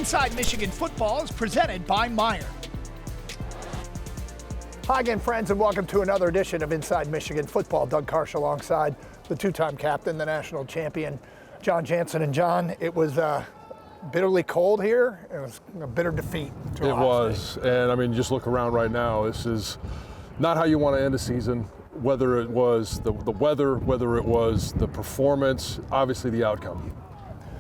Inside Michigan Football is presented by Meyer. Hi again, friends, and welcome to another edition of Inside Michigan Football. Doug Karsh alongside the two-time captain, the national champion, John Jansen. And John, it was bitterly cold here. It was a bitter defeat to Ohio State. And I mean, just look around right now. This is not how you want to end a season, whether it was the weather, whether it was the performance, obviously the outcome.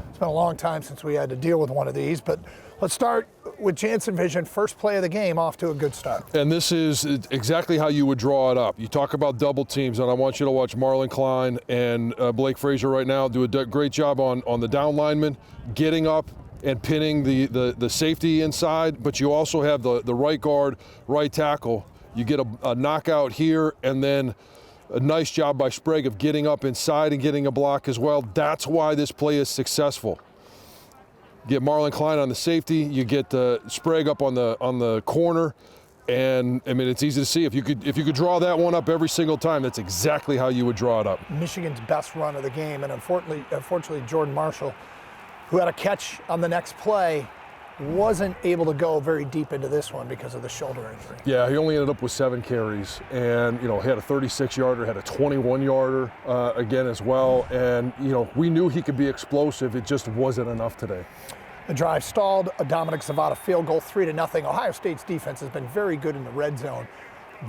It's been a long time since we had to deal with one of these, but let's start with Jansen Vision. First play of the game, off to a good start. And this is exactly how you would draw it up. You talk about double teams, and I want you to watch Marlon Klein and Blake Frazier right now do a great job on the down lineman, getting up and pinning the safety inside, but you also have the right guard, right tackle. You get a knockout here, and then a nice job by Sprague of getting up inside and getting a block as well. That's why this play is successful. Get Marlon Klein on the safety, you get Sprague up on the corner, and I mean, it's easy to see. If you could draw that one up every single time, that's exactly how you would draw it up. Michigan's best run of the game, and unfortunately Jordan Marshall, who had a catch on the next play, wasn't able to go very deep into this one because of the shoulder injury. Yeah, he only ended up with 7 carries, and he had a 36-yarder, had a 21-yarder again as well, and we knew he could be explosive. It just wasn't enough today. The drive stalled. A Dominic Zavada field goal, 3-0. Ohio State's defense has been very good in the red zone.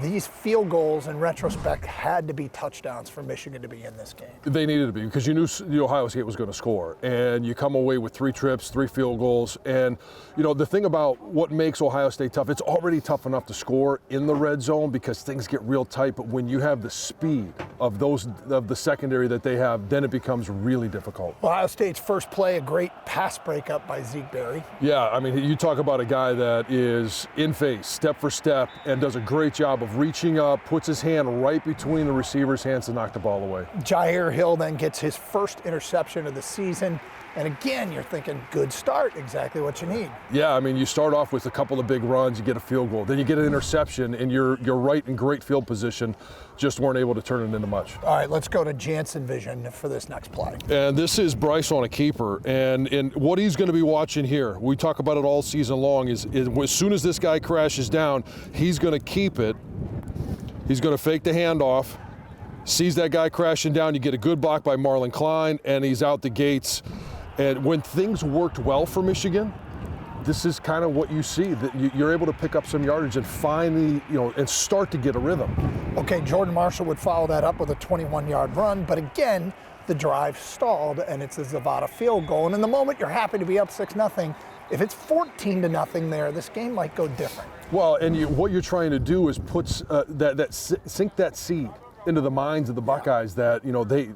These field goals, in retrospect, had to be touchdowns for Michigan to be in this game. They needed to be, because you knew Ohio State was going to score. And you come away with 3 trips, 3 field goals. And, the thing about what makes Ohio State tough, it's already tough enough to score in the red zone because things get real tight. But when you have the speed of the secondary that they have, then it becomes really difficult. Ohio State's first play, a great pass breakup by Zeke Berry. Yeah, I mean, you talk about a guy that is in phase, step for step, and does a great job of reaching up, puts his hand right between the receiver's hands to knock the ball away. Jair Hill then gets his first interception of the season. And again, you're thinking, good start, exactly what you need. Yeah, I mean, you start off with a couple of big runs, you get a field goal, then you get an interception, and you're right in great field position, just weren't able to turn it into much. All right, let's go to Jansen Vision for this next play. And this is Bryce on a keeper, and what he's going to be watching here, we talk about it all season long, is as soon as this guy crashes down, he's going to keep it, he's going to fake the handoff, sees that guy crashing down, you get a good block by Marlon Klein, and he's out the gates. And when things worked well for Michigan, this is kind of what you see, that you're able to pick up some yardage and finally, and start to get a rhythm. Okay, Jordan Marshall would follow that up with a 21-yard run, but again, the drive stalled, and it's a Zavada field goal. And in the moment, you're happy to be up 6-0. If it's 14-0 there, this game might go different. Well, and what you're trying to do is sink that seed into the minds of the Buckeyes that,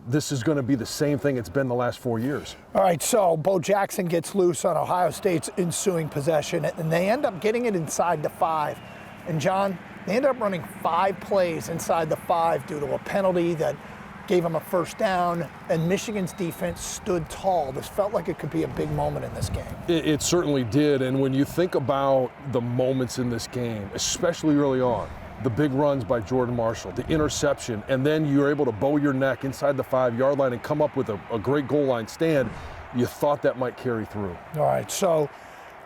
this is going to be the same thing it's been the last 4 years. All right, so Bo Jackson gets loose on Ohio State's ensuing possession, and they end up getting it inside the 5. And John, they end up running 5 plays inside the 5 due to a penalty that gave them a first down, and Michigan's defense stood tall. This felt like it could be a big moment in this game. It certainly did, and when you think about the moments in this game, especially early on, the big runs by Jordan Marshall, the interception, and then you're able to bow your neck inside the 5-yard line and come up with a great goal line stand, you thought that might carry through. All right, so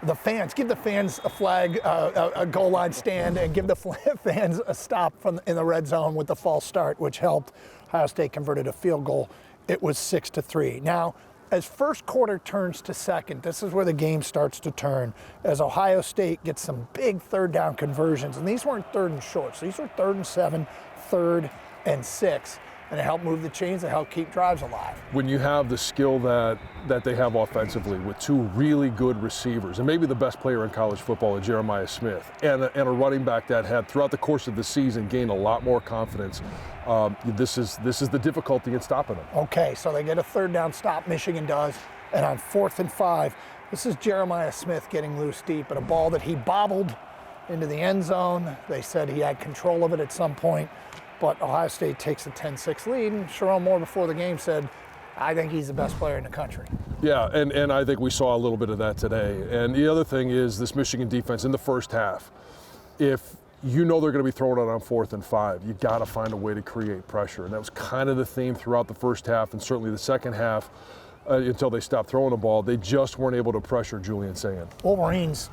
give the fans a flag, a goal line stand, and give the fans a stop in the red zone with the false start, which helped. Ohio State converted a field goal. It was 6-3. Now, as first quarter turns to second, this is where the game starts to turn, as Ohio State gets some big third down conversions. And these weren't third and shorts. These were 3rd and 7, 3rd and 6. And it helped move the chains, it helped keep drives alive. When you have the skill that they have offensively with 2 really good receivers, and maybe the best player in college football, Jeremiah Smith, and a running back that had, throughout the course of the season, gained a lot more confidence, this is the difficulty in stopping them. Okay, so they get a third down stop, Michigan does, and on 4th and 5, this is Jeremiah Smith getting loose deep, and a ball that he bobbled into the end zone. They said he had control of it at some point, but Ohio State takes a 10-6 lead, and Sherrone Moore before the game said, I think he's the best player in the country. Yeah, and I think we saw a little bit of that today. And the other thing is this Michigan defense in the first half, if you know they're going to be throwing it on 4th and 5, you got to find a way to create pressure. And that was kind of the theme throughout the first half and certainly the second half. until they stopped throwing the ball. They just weren't able to pressure Julian Sayin. Wolverines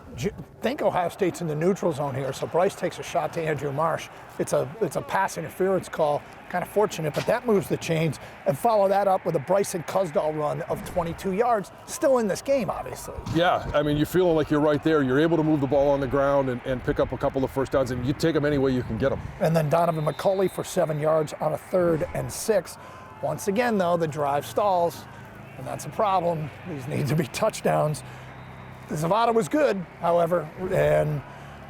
think Ohio State's in the neutral zone here, so Bryce takes a shot to Andrew Marsh. It's a pass interference call, kind of fortunate, but that moves the chains, and follow that up with a Bryson Cusdahl run of 22 yards, still in this game, obviously. Yeah, I mean, you're feeling like you're right there. You're able to move the ball on the ground and pick up a couple of first downs, and you take them any way you can get them. And then Donovan McCulley for 7 yards on a 3rd and 6. Once again, though, the drive stalls, and that's a problem. These need to be touchdowns. Zavada was good, however, and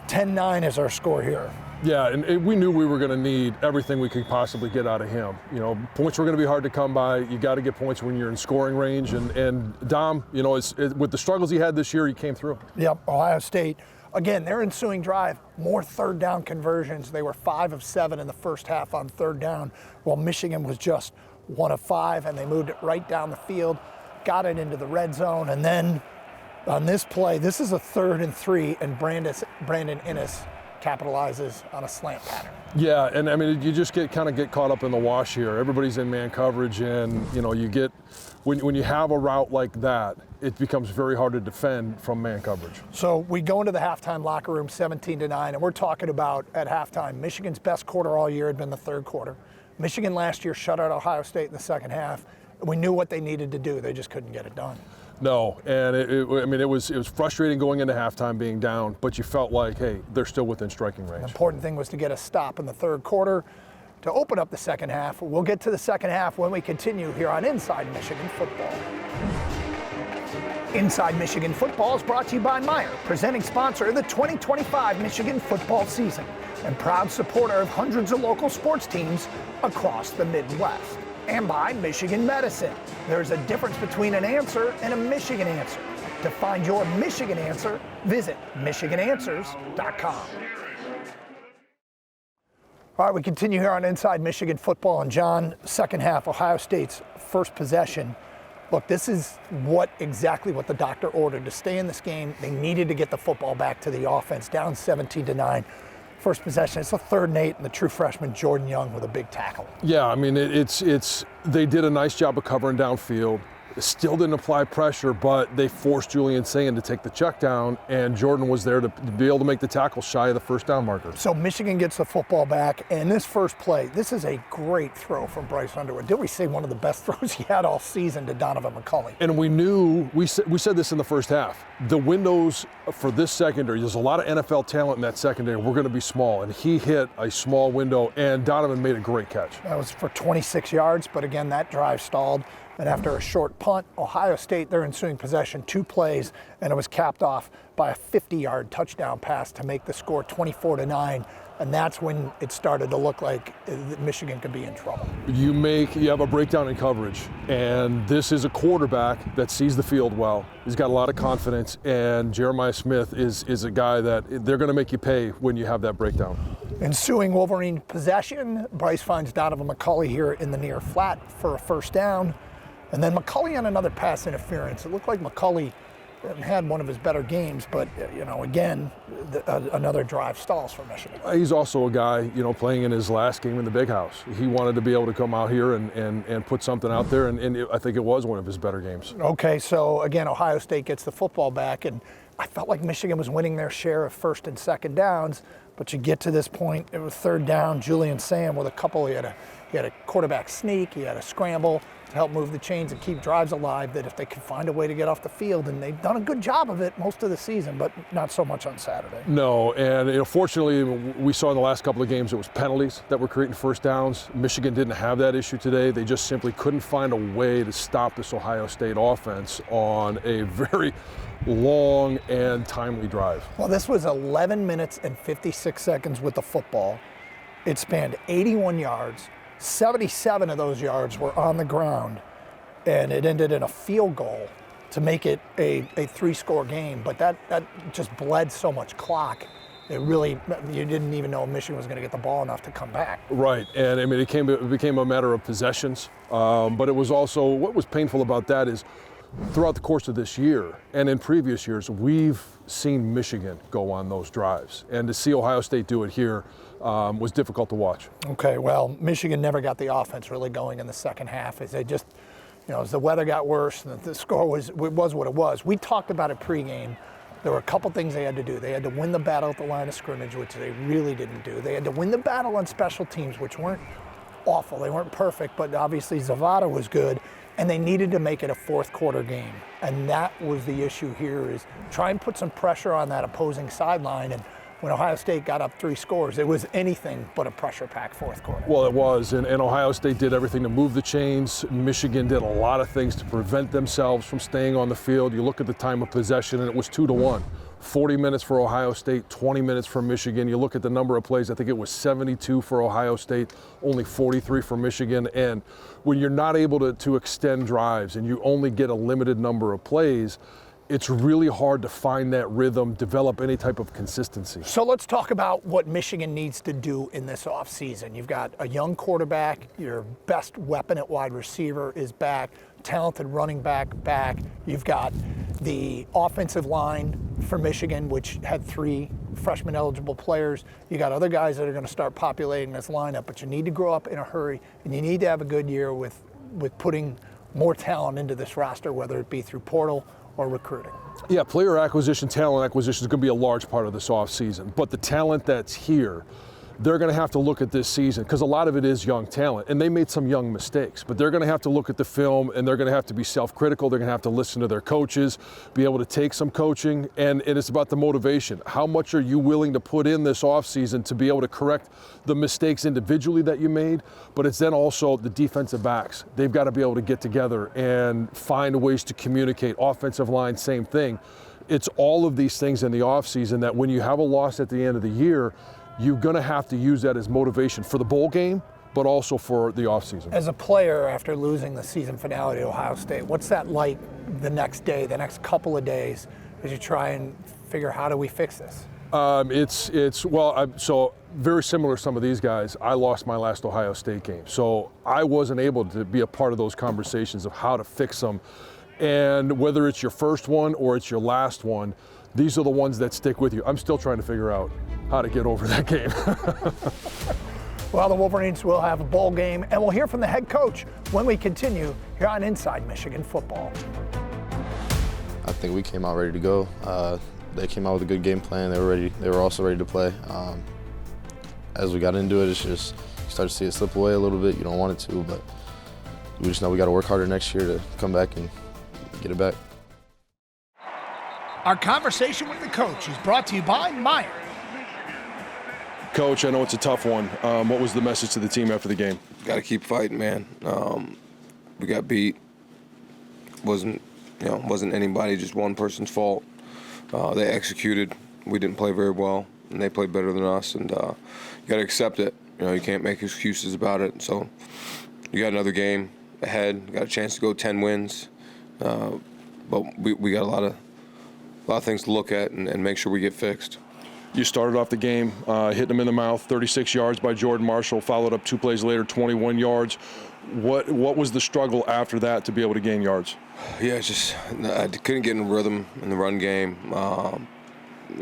10-9 is our score here. Yeah, and we knew we were going to need everything we could possibly get out of him. You know, points were going to be hard to come by. You got to get points when you're in scoring range. And Dom, you know, with the struggles he had this year, he came through. Yep, Ohio State. Again, their ensuing drive, more 3rd down conversions. They were 5 of 7 in the first half on 3rd down, while Michigan was just 1 of 5, and they moved it right down the field, got it into the red zone, and then on this play, this is a 3rd and 3, and Brandon Innes capitalizes on a slant pattern. Yeah, and I mean, you just kind of get caught up in the wash here. Everybody's in man coverage, and you know, you get when you have a route like that, it becomes very hard to defend from man coverage. So we go into the halftime locker room 17-9, and we're talking about at halftime, Michigan's best quarter all year had been the 3rd quarter. Michigan last year shut out Ohio State in the second half. We knew what they needed to do. They just couldn't get it done. No, and it was frustrating going into halftime being down, but you felt like, hey, they're still within striking range. The important thing was to get a stop in the 3rd quarter to open up the second half. We'll get to the second half when we continue here on Inside Michigan Football. Inside Michigan Football is brought to you by Meijer, presenting sponsor of the 2025 Michigan football season and proud supporter of hundreds of local sports teams across the Midwest. And by Michigan Medicine. There's a difference between an answer and a Michigan answer. To find your Michigan answer, visit michigananswers.com. All right, we continue here on Inside Michigan Football. And John, second half, Ohio State's first possession. Look, this is exactly what the doctor ordered to stay in this game. They needed to get the football back to the offense, down 17-9. First possession, it's a 3rd and 8, and the true freshman Jordan Young with a big tackle. Yeah, I mean, they did a nice job of covering downfield. Still didn't apply pressure, but they forced Julian Sayin to take the check down, and Jordan was there to be able to make the tackle shy of the first down marker. So Michigan gets the football back, and this first play, this is a great throw from Bryce Underwood. Did we say one of the best throws he had all season to Donovan McCulley? And we knew, we said this in the first half, the windows for this secondary, there's a lot of NFL talent in that secondary, we're going to be small, and he hit a small window, and Donovan made a great catch. That was for 26 yards, but again, that drive stalled. And after a short punt, Ohio State, their ensuing possession, 2 plays, and it was capped off by a 50-yard touchdown pass to make the score 24-9. And that's when it started to look like Michigan could be in trouble. You have a breakdown in coverage, and this is a quarterback that sees the field well. He's got a lot of confidence, and Jeremiah Smith is a guy that they're going to make you pay when you have that breakdown. Ensuing Wolverine possession, Bryce finds Donovan McCulley here in the near flat for a first down. And then McCulley on another pass interference. It looked like McCulley had one of his better games, but, you know, again, another drive stalls for Michigan. He's also a guy, you know, playing in his last game in the big house. He wanted to be able to come out here and put something out there, and I think it was one of his better games. Okay, so again, Ohio State gets the football back, and I felt like Michigan was winning their share of first and second downs, but you get to this point, it was 3rd down, Julian Sayin with a couple, he had a quarterback sneak, he had a scramble to help move the chains and keep drives alive, that if they could find a way to get off the field, and they've done a good job of it most of the season, but not so much on Saturday. No, and you know, fortunately, we saw in the last couple of games it was penalties that were creating first downs. Michigan didn't have that issue today. They just simply couldn't find a way to stop this Ohio State offense on a very long and timely drive. Well, this was 11 minutes and 56 seconds with the football. It spanned 81 yards. 77 of those yards were on the ground, and it ended in a field goal to make it a 3-score game. But that just bled so much clock. It really, you didn't even know Michigan was going to get the ball enough to come back. Right, and I mean, it became a matter of possessions. But it was also, what was painful about that is throughout the course of this year and in previous years, we've seen Michigan go on those drives. And to see Ohio State do it here was difficult to watch. Okay, well, Michigan never got the offense really going in the second half, as they just as the weather got worse and the score was what it was. We talked about it pregame. There were a couple things they had to do. They had to win the battle at the line of scrimmage, which they really didn't do. They had to win the battle on special teams, which weren't awful. They weren't perfect, but obviously Zavada was good. And they needed to make it a fourth quarter game. And that was the issue here, is try and put some pressure on that opposing sideline. And when Ohio State got up 3 scores, it was anything but a pressure-packed fourth quarter. Well, it was, and Ohio State did everything to move the chains. Michigan did a lot of things to prevent themselves from staying on the field. You look at the time of possession, and it was 2-1. 40 minutes for Ohio State, 20 minutes for Michigan. You look at the number of plays, I think it was 72 for Ohio State, only 43 for Michigan. And when you're not able to extend drives and you only get a limited number of plays, it's really hard to find that rhythm, develop any type of consistency. So let's talk about what Michigan needs to do in this offseason. You've got a young quarterback, your best weapon at wide receiver is back, talented running back. You've got the offensive line for Michigan, which had 3 freshman eligible players. You got other guys that are going to start populating this lineup, but you need to grow up in a hurry, and you need to have a good year with putting more talent into this roster, whether it be through portal or recruiting. Yeah, player acquisition, talent acquisition is going to be a large part of this offseason. But the talent that's here, they're going to have to look at this season, because a lot of it is young talent, and they made some young mistakes. But they're going to have to look at the film, and they're going to have to be self-critical. They're going to have to listen to their coaches, be able to take some coaching, and it's about the motivation. How much are you willing to put in this offseason to be able to correct the mistakes individually that you made? But it's then also the defensive backs. They've got to be able to get together and find ways to communicate. Offensive line, same thing. It's all of these things in the offseason that when you have a loss at the end of the year, you're going to have to use that as motivation for the bowl game, but also for the offseason. As a player, after losing the season finale to Ohio State, what's that like the next day, the next couple of days, as you try and figure how do we fix this? So very similar to some of these guys. I lost my last Ohio State game, so I wasn't able to be a part of those conversations of how to fix them. And whether it's your first one or it's your last one, these are the ones that stick with you. I'm still trying to figure out how to get over that game. Well, the Wolverines will have a bowl game, and we'll hear from the head coach when we continue here on Inside Michigan Football. I think we came out ready to go. They came out with a good game plan. They were ready. They were also ready to play. As we got into it, it's just you start to see it slip away a little bit. You don't want it to, but we just know we got to work harder next year to come back and get it back. Our conversation with the coach is brought to you by Meyer. Coach, I know it's a tough one. What was the message to the team after the game? Got to keep fighting, man. We got beat. Wasn't anybody, just one person's fault. They executed. We didn't play very well, and they played better than us. And you got to accept it. You can't make excuses about it. So you got another game ahead. Got a chance to go 10 wins, but we got a lot of things to look at and make sure we get fixed. You started off the game, hitting him in the mouth, 36 yards by Jordan Marshall, followed up 2 plays later, 21 yards. What was the struggle after that to be able to gain yards? Yeah, I couldn't get in a rhythm in the run game.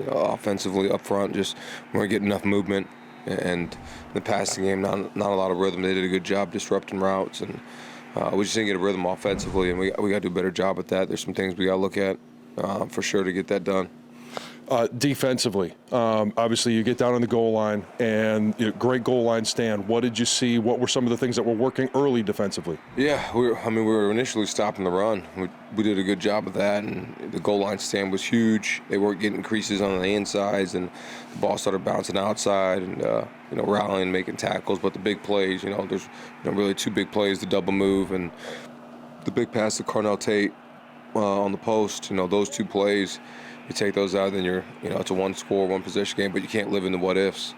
Offensively up front, just weren't getting enough movement. And the passing game, not a lot of rhythm. They did a good job disrupting routes, and we just didn't get a rhythm offensively, and we got to do a better job at that. There's some things we got to look at for sure to get that done. Defensively, obviously you get down on the goal line and great goal line stand. What did you see? What were some of the things that were working early defensively? Yeah, we were initially stopping the run. We did a good job of that, and the goal line stand was huge. They weren't getting creases on the insides, and the ball started bouncing outside, and rallying, making tackles. But the big plays, there's really 2 big plays: the double move and the big pass to Cornell Tate on the post. Those 2 plays. You take those out, then it's a 1-score, 1-possession game, but you can't live in the what ifs.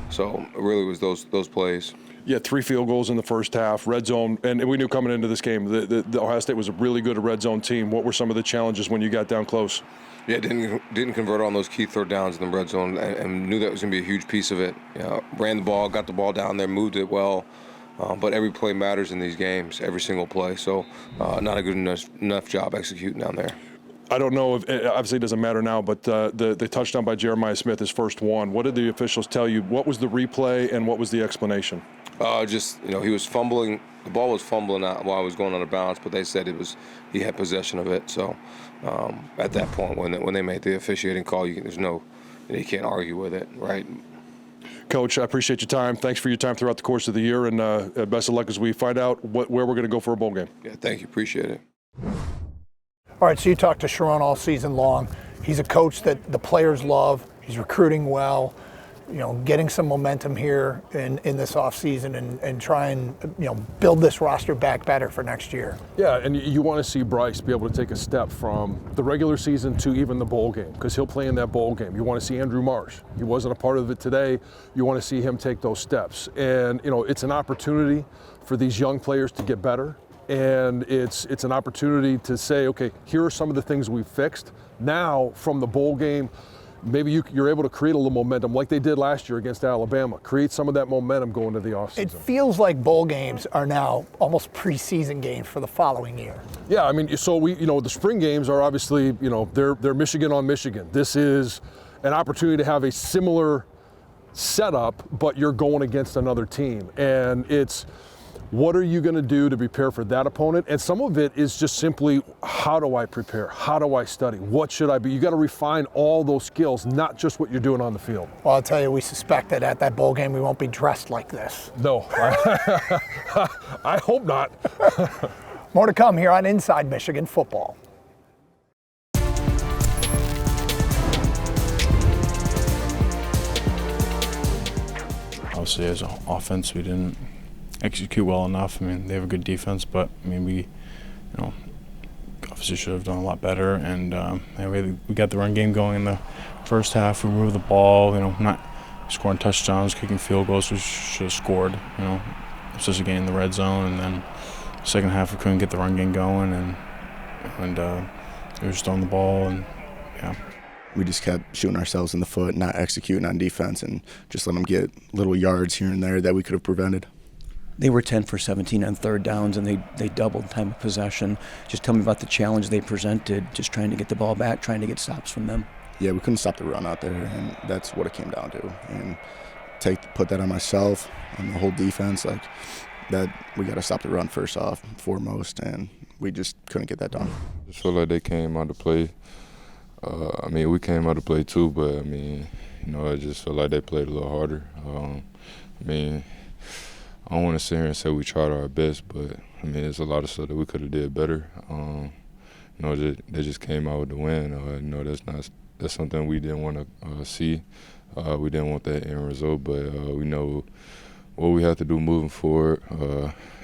So it really was those plays. Yeah, 3 field goals in the first half, red zone, and we knew coming into this game the Ohio State was a really good red zone team. What were some of the challenges when you got down close? Yeah, didn't convert on those key third downs in the red zone, and knew that was going to be a huge piece of it. Ran the ball, got the ball down there, moved it well. But every play matters in these games, every single play. So not a good enough job executing down there. I don't know if obviously it doesn't matter now, but the touchdown by Jeremiah Smith, his first one. What did the officials tell you? What was the replay and what was the explanation? Just, he was fumbling. The ball was fumbling out while I was going out of bounds, but they said he had possession of it. So at that point, when they made the officiating call, you can't argue with it, right? Coach, I appreciate your time. Thanks for your time throughout the course of the year, and best of luck as we find out where we're going to go for a bowl game. Yeah, thank you. Appreciate it. All right, so you talked to Sharon all season long. He's a coach that the players love. He's recruiting well, getting some momentum here in this offseason and try and, build this roster back better for next year. Yeah, and you want to see Bryce be able to take a step from the regular season to even the bowl game, because he'll play in that bowl game. You want to see Andrew Marsh. He wasn't a part of it today. You want to see him take those steps. And, it's an opportunity for these young players to get better. And it's an opportunity to say, okay, here are some of the things we've fixed. Now, from the bowl game, maybe you're able to create a little momentum like they did last year against Alabama. Create some of that momentum going into the offseason. It feels like bowl games are now almost preseason games for the following year. Yeah, I mean, so the spring games are obviously, they're Michigan on Michigan. This is an opportunity to have a similar setup, but you're going against another team. And it's, what are you going to do to prepare for that opponent? And some of it is just simply, how do I prepare? How do I study? What should I be? You got to refine all those skills, not just what you're doing on the field. Well, I'll tell you, we suspect that at that bowl game we won't be dressed like this. No, I hope not. More to come here on Inside Michigan Football. Obviously, as an offense, we didn't execute well enough. I mean, they have a good defense, but we obviously should have done a lot better. And we got the run game going in the first half. We moved the ball, not scoring touchdowns, kicking field goals. We should have scored, especially getting in the red zone. And then second half, we couldn't get the run game going, and we were just throwing the ball, and we just kept shooting ourselves in the foot, not executing on defense, and just let them get little yards here and there that we could have prevented. They were 10 for 17 on third downs, and they doubled time of possession. Just tell me about the challenge they presented, just trying to get the ball back, trying to get stops from them. Yeah, we couldn't stop the run out there, and that's what it came down to. And put that on myself, on the whole defense, like that. We got to stop the run foremost, and we just couldn't get that done. I just feel like they came out to play. We came out to play too, but I just feel like they played a little harder. I don't want to sit here and say we tried our best, but there's a lot of stuff that we could have did better. They just came out with the win. That's something we didn't want to see. We didn't want that end result, but we know what we have to do moving forward.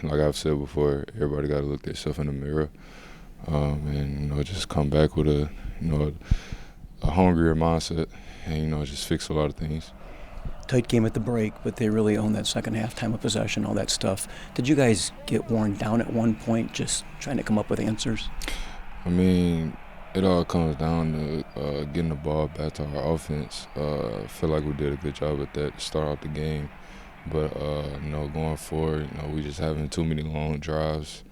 Like I've said before, everybody got to look themselves in the mirror, and just come back with a hungrier mindset, and just fix a lot of things. Tight game at the break, but they really owned that second half, time of possession, all that stuff. Did you guys get worn down at one point, just trying to come up with answers? It all comes down to getting the ball back to our offense. I feel like we did a good job at that to start out the game. But, going forward, we just having too many long drives.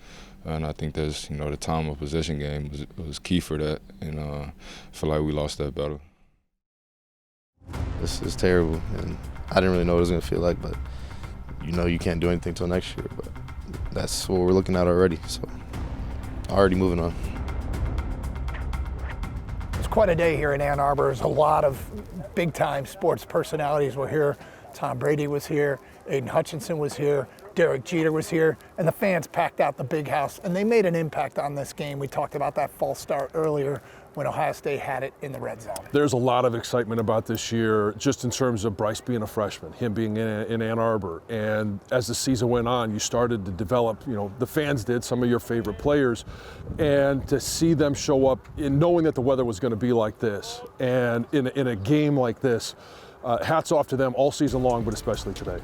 And I think that's, the time of possession game was key for that. And I feel like we lost that battle. This is terrible, and I didn't really know what it was going to feel like, but you can't do anything until next year. But that's what we're looking at already, so already moving on. It's quite a day here in Ann Arbor. There's a lot of big-time sports personalities were here. Tom Brady was here, Aiden Hutchinson was here, Derek Jeter was here, and the fans packed out the big house, and they made an impact on this game. We talked about that false start earlier when Ohio State had it in the red zone. There's a lot of excitement about this year, just in terms of Bryce being a freshman, him being in Ann Arbor. And as the season went on, you started to develop, the fans did, some of your favorite players. And to see them show up in knowing that the weather was going to be like this, and in a game like this, hats off to them all season long, but especially today.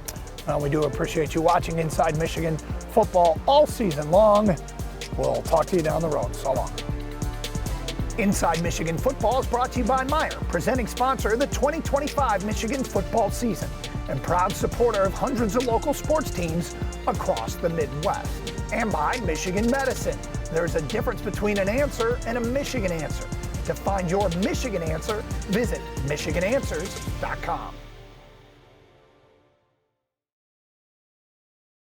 We do appreciate you watching Inside Michigan Football all season long. We'll talk to you down the road. So long. Inside Michigan Football is brought to you by Meijer, presenting sponsor of the 2025 Michigan football season and proud supporter of hundreds of local sports teams across the Midwest. And by Michigan Medicine. There's a difference between an answer and a Michigan answer. To find your Michigan answer, visit michigananswers.com.